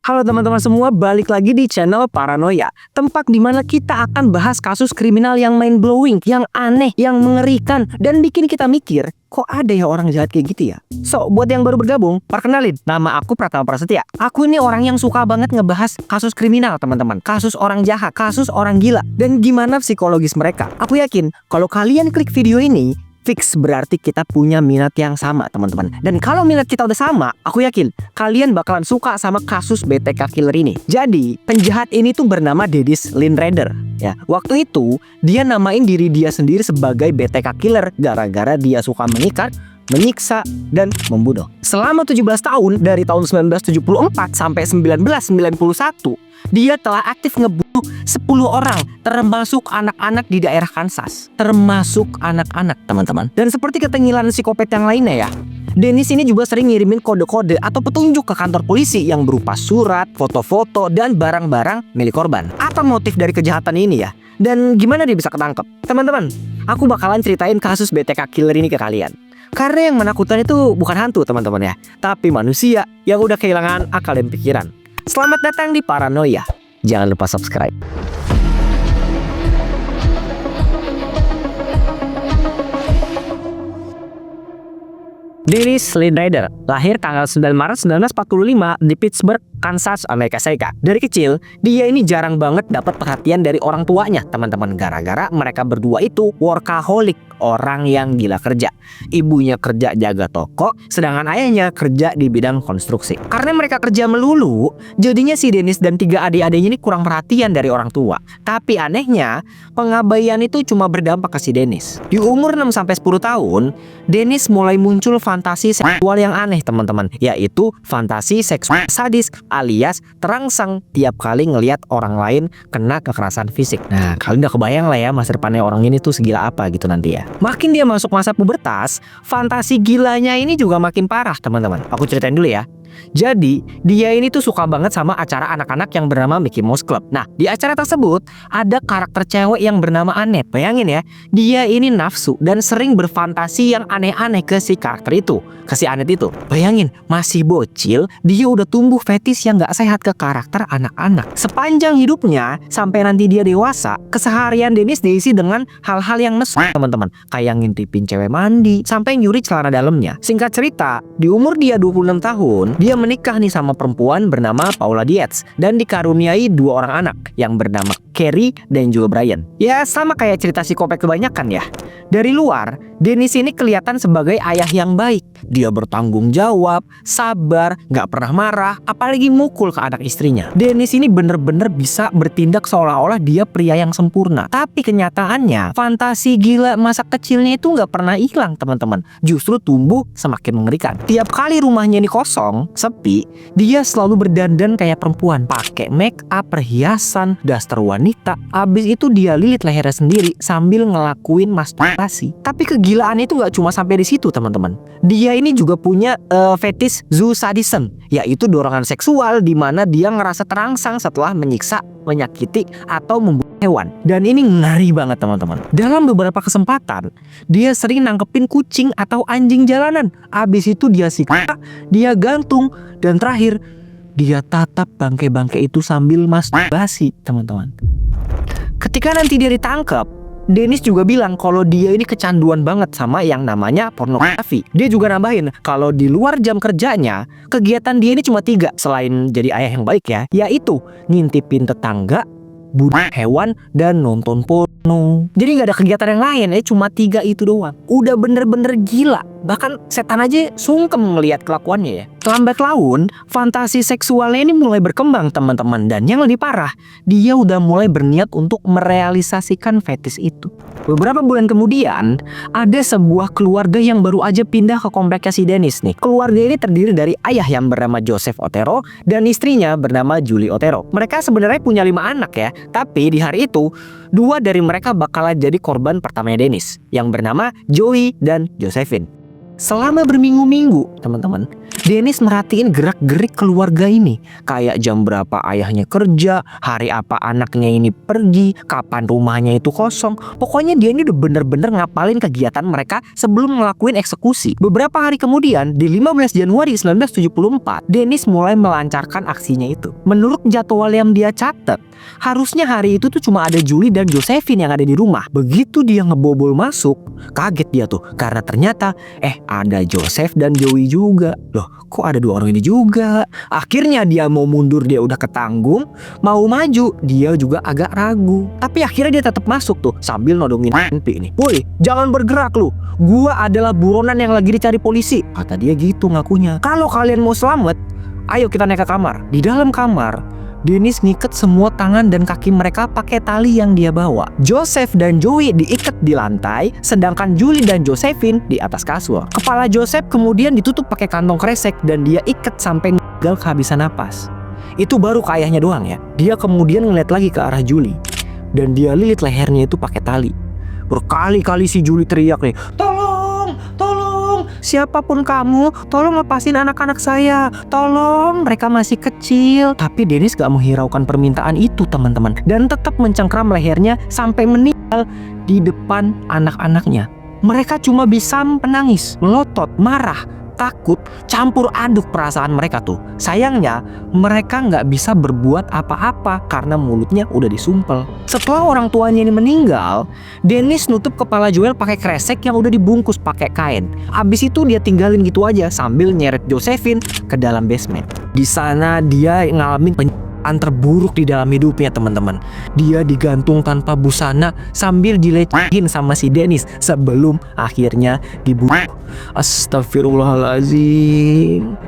Halo teman-teman semua, balik lagi di channel Paranoia, tempat dimana kita akan bahas kasus kriminal yang mind blowing, yang aneh, yang mengerikan, dan bikin kita mikir, kok ada ya orang jahat kayak gitu ya? So, buat yang baru bergabung, perkenalin, nama aku Pratama Prasetya. Aku ini orang yang suka banget ngebahas kasus kriminal teman-teman, kasus orang jahat, kasus orang gila, dan gimana psikologis mereka. Aku yakin, kalau kalian klik video ini, fix berarti kita punya minat yang sama teman-teman. Dan kalau minat kita udah sama, aku yakin kalian bakalan suka sama kasus BTK Killer ini. Jadi penjahat ini tuh bernama Dennis Lynraider ya. Waktu itu dia namain diri dia sendiri sebagai BTK Killer gara-gara dia suka mengikat, menyiksa, dan membunuh. Selama 17 tahun dari tahun 1974 sampai 1991 dia telah aktif ngebunuh 10 orang, termasuk anak-anak di daerah Kansas. Termasuk anak-anak, teman-teman. Dan seperti ketengilan psikopat yang lainnya ya, Dennis ini juga sering ngirimin kode-kode atau petunjuk ke kantor polisi yang berupa surat, foto-foto, dan barang-barang milik korban. Apa motif dari kejahatan ini ya? Dan gimana dia bisa ketangkep? Teman-teman, aku bakalan ceritain kasus BTK Killer ini ke kalian. Karena yang menakutkan itu bukan hantu, teman-teman ya, tapi manusia yang udah kehilangan akal dan pikiran. Selamat datang di Paranoia. Jangan lupa subscribe. Dennis Lynraider lahir tanggal 9 Maret 1945 di Pittsburgh, Kansas, Amerika Serikat. Dari kecil, dia ini jarang banget dapat perhatian dari orang tuanya, teman-teman, gara-gara mereka berdua itu workaholic, orang yang gila kerja. Ibunya kerja jaga toko, sedangkan ayahnya kerja di bidang konstruksi. Karena mereka kerja melulu, jadinya si Dennis dan 3 adik-adiknya ini kurang perhatian dari orang tua. Tapi anehnya, pengabaian itu cuma berdampak ke si Dennis. Di umur 6-10 tahun, Dennis mulai muncul fantasi seksual yang aneh, teman-teman, yaitu fantasi seksual sadis alias terangsang tiap kali ngelihat orang lain kena kekerasan fisik. Nah, kalian udah kebayang lah ya masa depannya orang ini tuh segila apa gitu nanti ya. Makin dia masuk masa pubertas, fantasi gilanya ini juga makin parah, teman-teman. Aku ceritain dulu ya. Jadi, dia ini tuh suka banget sama acara anak-anak yang bernama Mickey Mouse Club. Nah, di acara tersebut ada karakter cewek yang bernama Annette. Bayangin ya, dia ini nafsu dan sering berfantasi yang aneh-aneh ke si karakter itu, ke si Annette itu. Bayangin, masih bocil, dia udah tumbuh fetis yang gak sehat ke karakter anak-anak. Sepanjang hidupnya, sampai nanti dia dewasa, keseharian Dennis diisi dengan hal-hal yang nesu, teman-teman. Kayak ngintipin cewek mandi, sampai nyuri celana dalamnya. Singkat cerita, di umur dia 26 tahun, dia menikah nih sama perempuan bernama Paula Dietz dan dikaruniai 2 orang anak yang bernama Carrie dan juga Brian. Ya sama kayak cerita psikopat kebanyakan ya. Dari luar, Dennis ini kelihatan sebagai ayah yang baik. Dia bertanggung jawab, sabar, gak pernah marah, apalagi mukul ke anak istrinya. Dennis ini bener-bener bisa bertindak seolah-olah dia pria yang sempurna. Tapi kenyataannya, fantasi gila masa kecilnya itu gak pernah hilang, teman-teman. Justru tumbuh semakin mengerikan. Tiap kali rumahnya ini kosong, sepi, dia selalu berdandan kayak perempuan, pakai make up, perhiasan, daster wanita. Abis itu dia lilit lehernya sendiri sambil ngelakuin masturbasi. Tapi kegilaan itu nggak cuma sampai di situ, teman-teman. Dia ini juga punya fetish zoosadism, yaitu dorongan seksual di mana dia ngerasa terangsang setelah menyiksa, menyakiti, atau membunuh hewan. Dan ini ngeri banget, teman-teman. Dalam beberapa kesempatan, dia sering nangkepin kucing atau anjing jalanan. Abis itu dia siksa, dia gantung, dan terakhir dia tatap bangkai-bangkai itu sambil masturbasi, teman-teman. Ketika nanti dia ditangkap, Dennis juga bilang kalau dia ini kecanduan banget sama yang namanya pornografi. Dia juga nambahin kalau di luar jam kerjanya, kegiatan dia ini cuma 3 selain jadi ayah yang baik ya, yaitu ngintipin tetangga, bunuh hewan, dan nonton porno. Jadi gak ada kegiatan yang lain ya, cuma 3 itu doang. Udah bener-bener gila. Bahkan setan aja sungkem ngelihat kelakuannya ya. Lambat laun, fantasi seksualnya ini mulai berkembang, teman-teman. Dan yang lebih parah, dia udah mulai berniat untuk merealisasikan fetish itu. Beberapa bulan kemudian, ada sebuah keluarga yang baru aja pindah ke kompleknya si Dennis nih. Keluarga ini terdiri dari ayah yang bernama Joseph Otero dan istrinya bernama Julie Otero. Mereka sebenarnya punya 5 anak ya. Tapi di hari itu, 2 dari mereka bakalan jadi korban pertamanya Dennis, yang bernama Joey dan Josephine. Selama berminggu-minggu, teman-teman, Dennis merhatiin gerak-gerik keluarga ini, kayak jam berapa ayahnya kerja, hari apa anaknya ini pergi, kapan rumahnya itu kosong. Pokoknya dia ini udah bener-bener ngapalin kegiatan mereka sebelum ngelakuin eksekusi. Beberapa hari kemudian, di 15 Januari 1974, Dennis mulai melancarkan aksinya itu. Menurut jadwal yang dia catat, harusnya hari itu tuh cuma ada Julie dan Josephine yang ada di rumah. Begitu dia ngebobol masuk, kaget dia tuh karena ternyata ada Joseph dan Joey juga. Loh, kok ada dua orang ini juga? Akhirnya dia mau mundur, dia udah ketanggung. Mau maju, dia juga agak ragu. Tapi akhirnya dia tetap masuk tuh sambil nodongin Henry ini. "Woi, jangan bergerak lu. Gua adalah buronan yang lagi dicari polisi," kata dia gitu ngakunya. "Kalau kalian mau selamat, ayo kita naik ke kamar." Di dalam kamar, Dennis ngikat semua tangan dan kaki mereka pakai tali yang dia bawa. Joseph dan Joey diikat di lantai, sedangkan Julie dan Josephine di atas kasur. Kepala Joseph kemudian ditutup pakai kantong kresek dan dia ikat sampai gagal kehabisan napas. Itu baru ke ayahnya doang ya. Dia kemudian ngeliat lagi ke arah Julie dan dia lilit lehernya itu pakai tali. Berkali-kali si Julie teriak nih, "Tolong, tolong, siapapun kamu, tolong lepasin anak-anak saya, tolong, mereka masih kecil." Tapi Dennis gak menghiraukan permintaan itu teman-teman, dan tetap mencengkram lehernya sampai meninggal di depan anak-anaknya. Mereka cuma bisa menangis, melotot, marah, takut, campur aduk perasaan mereka tuh. Sayangnya mereka nggak bisa berbuat apa-apa karena mulutnya udah disumpel. Setelah orang tuanya ini meninggal, Dennis nutup kepala Joel pakai kresek yang udah dibungkus pakai kain. Abis itu dia tinggalin gitu aja sambil nyeret Josephine ke dalam basement. Di sana dia ngalamin penyiksaan terburuk di dalam hidupnya teman-teman. Dia digantung tanpa busana sambil dilecehin sama si Dennis sebelum akhirnya dibunuh. Astagfirullahaladzim.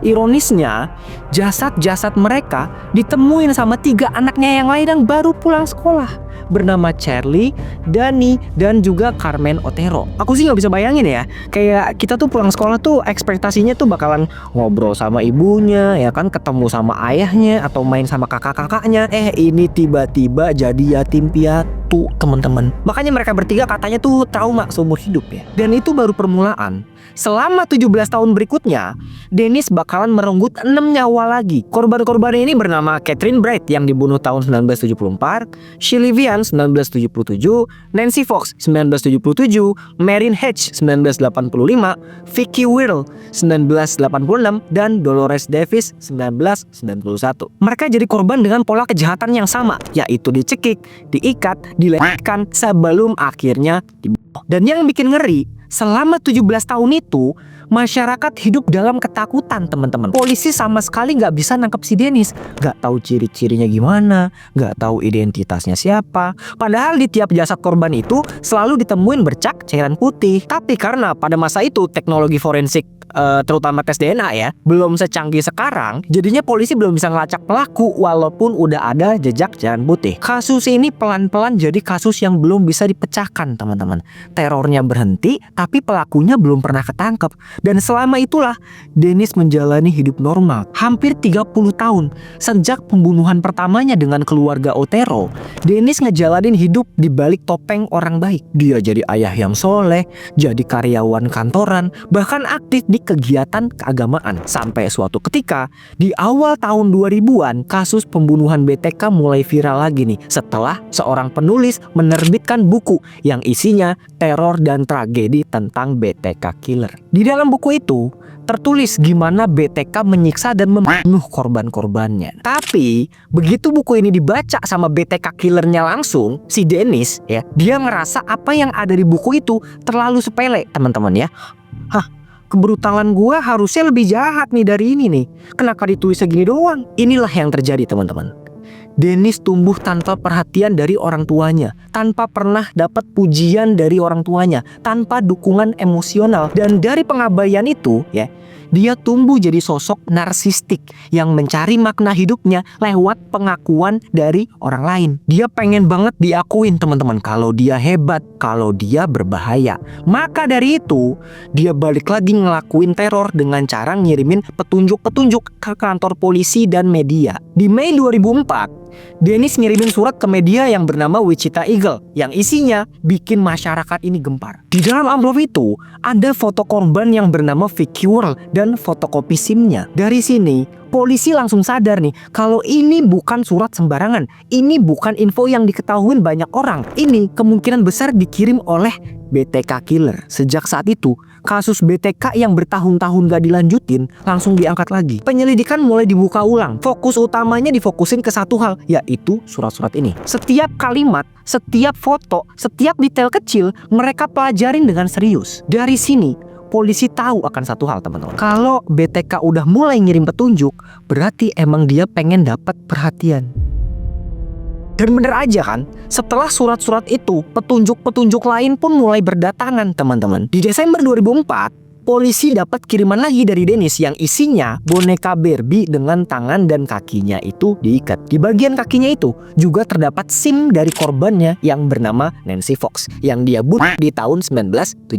Ironisnya, jasad-jasad mereka ditemuin sama 3 anaknya yang lain yang baru pulang sekolah, bernama Charlie, Danny, dan juga Carmen Otero. Aku sih nggak bisa bayangin ya, kayak kita tuh pulang sekolah tuh ekspektasinya tuh bakalan ngobrol sama ibunya, ya kan, ketemu sama ayahnya atau main sama kakak-kakaknya. Ini tiba-tiba jadi yatim piatu teman-teman. Makanya mereka bertiga katanya tuh trauma seumur hidup ya. Dan itu baru permulaan. Selama 17 tahun berikutnya, Dennis bakalan merenggut 6 nyawa lagi. Korban-korbannya ini bernama Catherine Bright yang dibunuh tahun 1974, Shirley Vian 1977, Nancy Fox 1977, Marin Hedge 1985, Vicky Whirl 1986, dan Dolores Davis 1991. Mereka jadi korban dengan pola kejahatan yang sama, yaitu dicekik, diikat, dilecehkan sebelum akhirnya dibunuh. Dan yang bikin ngeri, selama 17 tahun itu, masyarakat hidup dalam ketakutan teman-teman. Polisi sama sekali nggak bisa nangkep si Dennis. Nggak tahu ciri-cirinya gimana, nggak tahu identitasnya siapa. Padahal di tiap jasad korban itu selalu ditemuin bercak cairan putih. Tapi karena pada masa itu teknologi forensik, terutama tes DNA ya, belum secanggih sekarang, jadinya polisi belum bisa ngelacak pelaku walaupun udah ada jejak cairan putih. Kasus ini pelan-pelan jadi kasus yang belum bisa dipecahkan teman-teman. Terornya berhenti, tapi pelakunya belum pernah ketangkep. Dan selama itulah Dennis menjalani hidup normal hampir 30 tahun. Sejak pembunuhan pertamanya dengan keluarga Otero, Dennis ngejalanin hidup di balik topeng orang baik. Dia jadi ayah yang soleh, jadi karyawan kantoran, bahkan aktif di kegiatan keagamaan. Sampai suatu ketika di awal tahun 2000-an, kasus pembunuhan BTK mulai viral lagi nih, setelah seorang penulis menerbitkan buku yang isinya teror dan tragedi tentang BTK Killer. Di dalam buku itu tertulis gimana BTK menyiksa dan membunuh korban-korbannya. Tapi begitu buku ini dibaca sama BTK Killernya langsung, si Dennis ya, dia ngerasa apa yang ada di buku itu terlalu sepele teman-teman ya. Kebrutalan gua harusnya lebih jahat nih dari ini nih. Kenapa ditulis segini doang? Inilah yang terjadi teman-teman. Dennis tumbuh tanpa perhatian dari orang tuanya, tanpa pernah dapat pujian dari orang tuanya, tanpa dukungan emosional. Dan dari pengabaian itu ya, dia tumbuh jadi sosok narsistik yang mencari makna hidupnya lewat pengakuan dari orang lain. Dia pengen banget diakuin teman-teman kalau dia hebat, kalau dia berbahaya. Maka dari itu, dia balik lagi ngelakuin teror dengan cara ngirimin petunjuk-petunjuk ke kantor polisi dan media. Di Mei 2004, Dennis ngirimin surat ke media yang bernama Wichita Eagle yang isinya bikin masyarakat ini gempar. Di dalam amplop itu ada foto korban yang bernama Vicky Worrell dan fotokopi SIM-nya. Dari sini polisi langsung sadar nih kalau ini bukan surat sembarangan. Ini bukan info yang diketahui banyak orang. Ini kemungkinan besar dikirim oleh BTK Killer. Sejak saat itu kasus BTK yang bertahun-tahun gak dilanjutin langsung diangkat lagi. Penyelidikan mulai dibuka ulang. Fokus utamanya difokusin ke satu hal, yaitu surat-surat ini. Setiap kalimat, setiap foto, setiap detail kecil mereka pelajarin dengan serius. Dari sini polisi tahu akan satu hal, teman-teman. Kalau BTK udah mulai ngirim petunjuk, berarti emang dia pengen dapat perhatian. Dan bener aja kan, setelah surat-surat itu, petunjuk-petunjuk lain pun mulai berdatangan, teman-teman. Di Desember 2004, polisi dapat kiriman lagi dari Dennis yang isinya boneka Barbie dengan tangan dan kakinya itu diikat. Di bagian kakinya itu juga terdapat SIM dari korbannya yang bernama Nancy Fox yang dia bunuh di tahun 1977.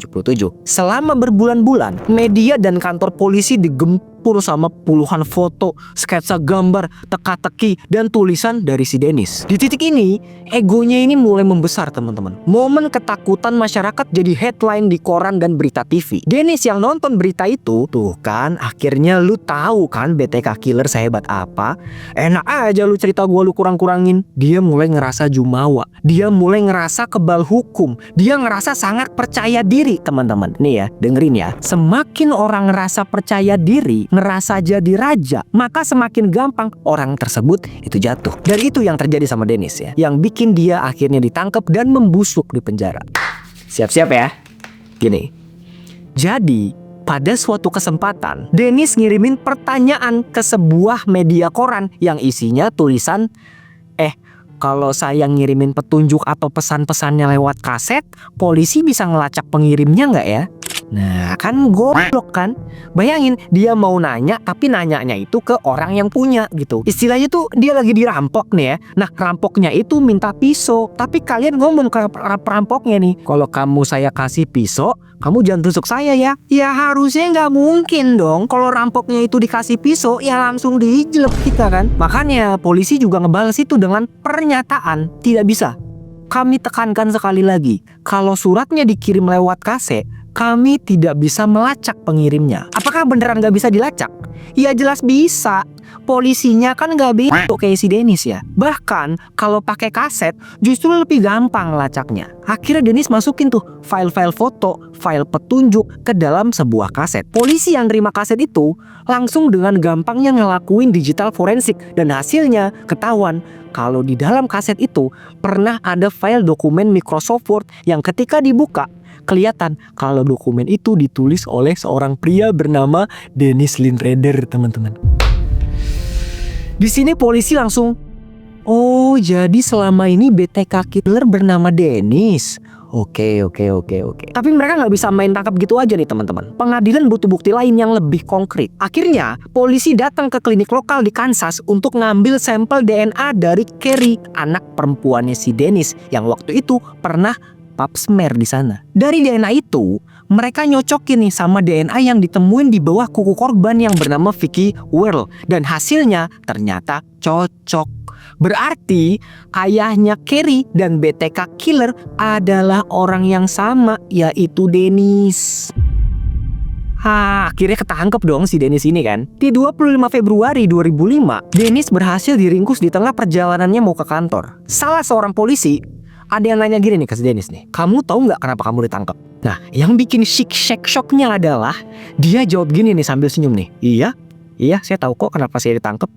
Selama berbulan-bulan, media dan kantor polisi digempur sama puluhan foto, sketsa gambar, teka-teki, dan tulisan dari si Dennis. Di titik ini, egonya ini mulai membesar, teman-teman. Momen ketakutan masyarakat jadi headline di koran dan berita TV. Dennis yang nonton berita itu, tuh kan, akhirnya lu tahu kan BTK Killer sehebat apa? Enak aja lu cerita gua lu kurang-kurangin. Dia mulai ngerasa jumawa. Dia mulai ngerasa kebal hukum. Dia ngerasa sangat percaya diri, teman-teman. Nih ya, dengerin ya. Semakin orang ngerasa percaya diri, ngerasa jadi raja, maka semakin gampang orang tersebut itu jatuh. Dan itu yang terjadi sama Dennis ya, yang bikin dia akhirnya ditangkap dan membusuk di penjara. Siap-siap ya. Gini. Jadi, pada suatu kesempatan, Dennis ngirimin pertanyaan ke sebuah media koran yang isinya tulisan, kalau saya ngirimin petunjuk atau pesan-pesannya lewat kaset, polisi bisa ngelacak pengirimnya nggak ya? Nah, kan goblok kan? Bayangin, dia mau nanya, tapi nanyanya itu ke orang yang punya gitu. Istilahnya tuh dia lagi dirampok nih ya. Nah, rampoknya itu minta pisau. Tapi kalian ngomong ke perampoknya nih, kalau kamu saya kasih pisau, kamu jangan tusuk saya ya. Ya harusnya nggak mungkin dong. Kalau rampoknya itu dikasih pisau, ya langsung dijelek kita kan. Makanya polisi juga ngebales itu dengan pernyataan, tidak bisa. Kami tekankan sekali lagi, kalau suratnya dikirim lewat kaset, kami tidak bisa melacak pengirimnya. Apakah beneran gak bisa dilacak? Ya jelas bisa. Polisinya kan gak bego kayak si Dennis ya. Bahkan kalau pakai kaset justru lebih gampang ngelacaknya. Akhirnya Dennis masukin tuh file-file foto, file petunjuk ke dalam sebuah kaset. Polisi yang terima kaset itu langsung dengan gampangnya ngelakuin digital forensik. Dan hasilnya ketahuan kalau di dalam kaset itu pernah ada file dokumen Microsoft Word yang ketika dibuka kelihatan kalau dokumen itu ditulis oleh seorang pria bernama Dennis Lindreder, teman-teman. Di sini polisi langsung, oh jadi selama ini BTK Killer bernama Dennis. Oke. Tapi mereka nggak bisa main tangkap gitu aja nih, teman-teman. Pengadilan butuh bukti lain yang lebih konkret. Akhirnya polisi datang ke klinik lokal di Kansas untuk ngambil sampel DNA dari Carrie, anak perempuannya si Dennis yang waktu itu pernah pap smear di sana. Dari DNA itu, mereka nyocokin nih sama DNA yang ditemuin di bawah kuku korban yang bernama Vicky Worrell. Dan hasilnya ternyata cocok. Berarti ayahnya Carrie dan BTK Killer adalah orang yang sama, yaitu Dennis. Akhirnya ketangkep dong si Dennis ini kan. Di 25 Februari 2005, Dennis berhasil diringkus di tengah perjalanannya mau ke kantor. Salah seorang polisi ada yang nanya gini nih ke si Dennis nih, kamu tahu nggak kenapa kamu ditangkap? Nah, yang bikin shocknya adalah dia jawab gini nih sambil senyum nih. Iya, saya tahu kok kenapa saya ditangkap.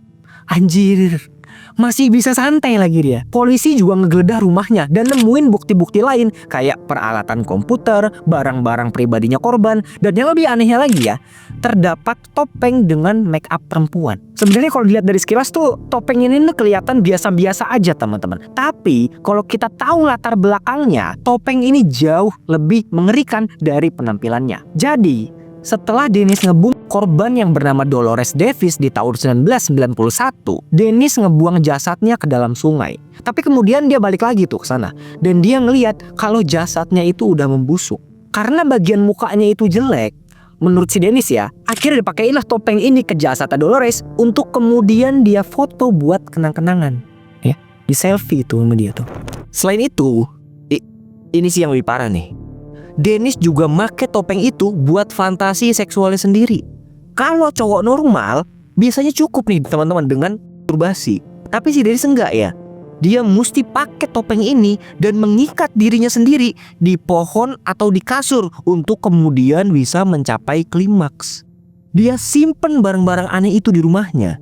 Anjir, masih bisa santai lagi dia. Polisi juga ngegeledah rumahnya dan nemuin bukti-bukti lain kayak peralatan komputer, barang-barang pribadinya korban, dan yang lebih anehnya lagi ya, terdapat topeng dengan make up perempuan. Sebenarnya kalau dilihat dari sekilas tuh topeng ini kelihatan biasa-biasa aja, teman-teman. Tapi kalau kita tahu latar belakangnya, topeng ini jauh lebih mengerikan dari penampilannya. Jadi setelah Dennis ngebom korban yang bernama Dolores Davis di tahun 1991, Dennis ngebuang jasadnya ke dalam sungai. Tapi kemudian dia balik lagi tuh ke sana dan dia ngelihat kalau jasadnya itu udah membusuk. Karena bagian mukanya itu jelek, menurut si Dennis ya, akhirnya dipakailah topeng ini ke jasad Dolores untuk kemudian dia foto buat kenang-kenangan. Ya, Di selfie itu sama dia tuh. Selain itu, ini sih yang lebih parah nih. Dennis juga make topeng itu buat fantasi seksualnya sendiri. Kalau cowok normal biasanya cukup nih teman-teman dengan masturbasi. Tapi si Dennis enggak ya. Dia mesti pakai topeng ini dan mengikat dirinya sendiri di pohon atau di kasur untuk kemudian bisa mencapai klimaks. Dia simpen barang-barang aneh itu di rumahnya.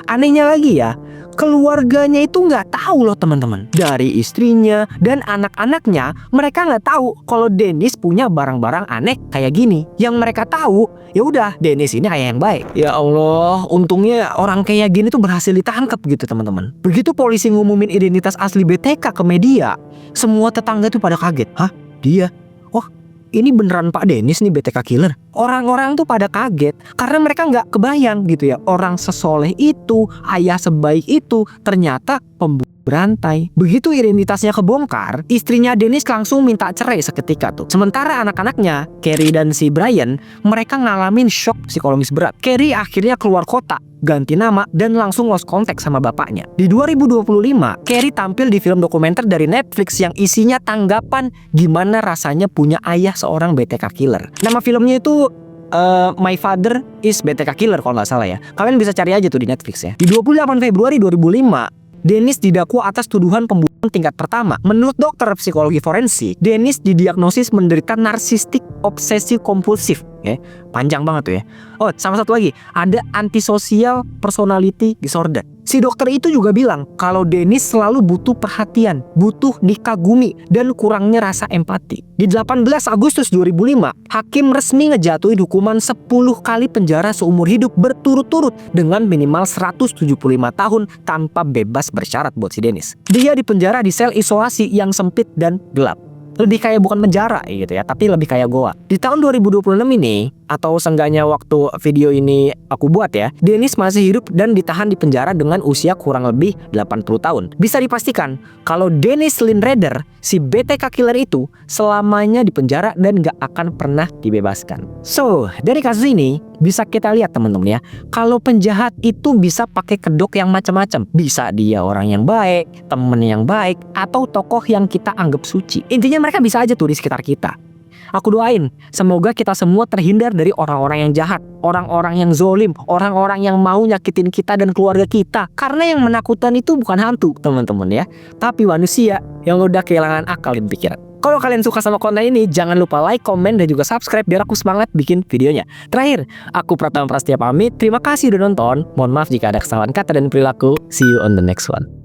Anehnya lagi ya, keluarganya itu nggak tahu loh teman-teman. Dari istrinya dan anak-anaknya, mereka nggak tahu kalau Dennis punya barang-barang aneh kayak gini. Yang mereka tahu, ya udah Dennis ini ayah yang baik. Ya Allah, untungnya orang kayak gini tuh berhasil ditangkap gitu teman-teman. Begitu polisi ngumumin identitas asli BTK ke media, semua tetangga tuh pada kaget. Hah? Dia? Oh, ini beneran Pak Dennis nih BTK Killer. Orang-orang tuh pada kaget karena mereka nggak kebayang gitu ya, orang sesoleh itu, ayah sebaik itu ternyata pembunuh berantai. Begitu identitasnya kebongkar, istrinya Dennis langsung minta cerai seketika tuh. Sementara anak-anaknya, Carrie dan si Brian, mereka ngalamin shock psikologis berat. Carrie akhirnya keluar kota, ganti nama, dan langsung lost contact sama bapaknya. Di 2025, Carrie tampil di film dokumenter dari Netflix yang isinya tanggapan gimana rasanya punya ayah seorang BTK Killer. Nama filmnya itu My Father is BTK Killer kalau nggak salah ya. Kalian bisa cari aja tuh di Netflix ya. Di 28 Februari 2005, Dennis didakwa atas tuduhan pembunuhan tingkat pertama. Menurut dokter psikologi forensik, Dennis didiagnosis menderita narsistik obsesi kompulsif. Panjang banget tuh ya. Oh, sama satu lagi, ada antisocial personality disorder. Si dokter itu juga bilang kalau Dennis selalu butuh perhatian, butuh dikagumi, dan kurangnya rasa empati. Di 18 Agustus 2005, hakim resmi ngejatuhin hukuman 10 kali penjara seumur hidup berturut-turut dengan minimal 175 tahun tanpa bebas bersyarat buat si Dennis. Dia dipenjara di sel isolasi yang sempit dan gelap. Lebih kayak bukan penjara gitu ya, tapi lebih kayak goa. Di tahun 2026 ini, atau seenggaknya waktu video ini aku buat ya, Dennis masih hidup dan ditahan di penjara dengan usia kurang lebih 80 tahun. Bisa dipastikan kalau Dennis Lynn Rader, si BTK Killer itu selamanya di penjara dan gak akan pernah dibebaskan. So, dari kasus ini bisa kita lihat teman-teman ya, kalau penjahat itu bisa pakai kedok yang macam-macam. Bisa dia orang yang baik, temen yang baik, atau tokoh yang kita anggap suci. Intinya mereka bisa aja tuh di sekitar kita. Aku doain semoga kita semua terhindar dari orang-orang yang jahat, orang-orang yang zolim, orang-orang yang mau nyakitin kita dan keluarga kita. Karena yang menakutkan itu bukan hantu teman-teman ya, tapi manusia yang udah kehilangan akal dan pikiran. Kalau kalian suka sama konten ini, jangan lupa like, komen, dan juga subscribe biar aku semangat bikin videonya. Terakhir, aku Pratama Prasetya pamit. Terima kasih udah nonton. Mohon maaf jika ada kesalahan kata dan perilaku. See you on the next one.